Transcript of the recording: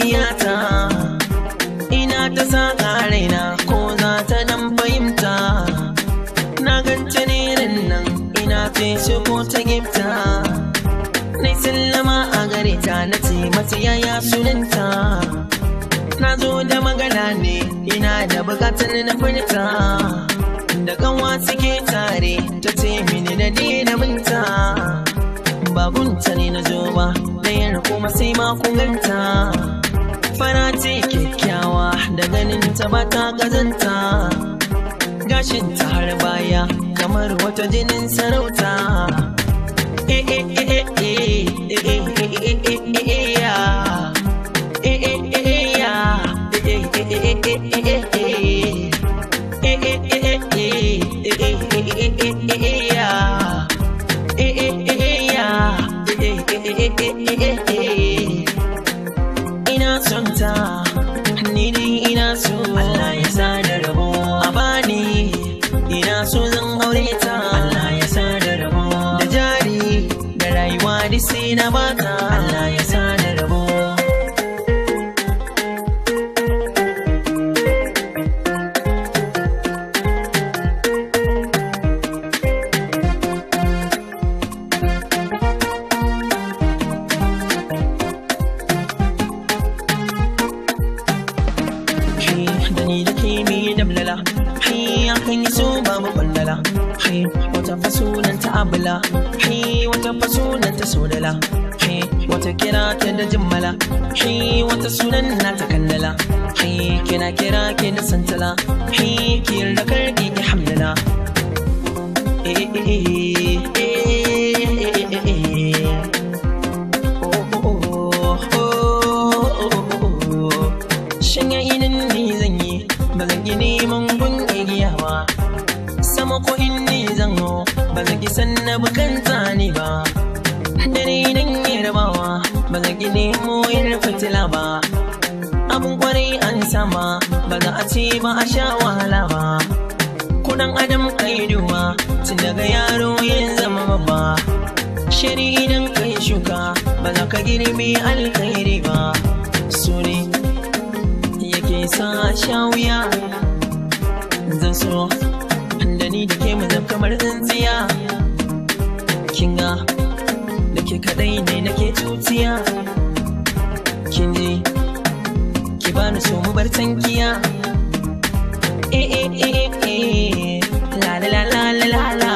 zuciyata ina ta saka raina ko za ta dan fahimta na ganta ne nan ina ta shigo ta gifta na sallama a gare ta na ce mata yaya sunanta na zo da magana ne ina da bukatar na furta da kanwa suke tare ta ce mini na daina minta babunta ne na zo ba ɗayar kuma sai ma kun ganta fara ce kyakkyawa da ganin ta ba ta gazanta gashin ta har baya kamar wata jinin sarauta ina son ta ni dai ina so Allah ya sa da rabo a bani ina so zan aure ta Allah ya sa da rabo da jari da rayuwa da sai na bata Allah ya sa da rabo da ni da ke mi dablala akan yi so babu kwandala wata fasunan ta abula wata fasunan ta sodala wata kira ta da jimmala wata sunan na ta kandala kina kira ke da santala ki da karki ki hamdala shanya inin ni zan yi ba zan yi neman gun igiya ba sama ko in ni zan ho ba zan ki san na bukanta ni ba dare nan yi rabawa ba zan ki nemo yin fitila ba abun kwarai an sama ba za a ce ba a sha wahala ba kudan adam kai duwa tun daga yaro yin zama babba shiri idan kai shuka ba za ka girbe alkhairi ba su ne yake sa sha wuya zan so da ni da ke mu zam kamar tsintsiya kinga da ke kadai ne nake tutiya kin ji ki bani so mu bar tankiya la la la la la la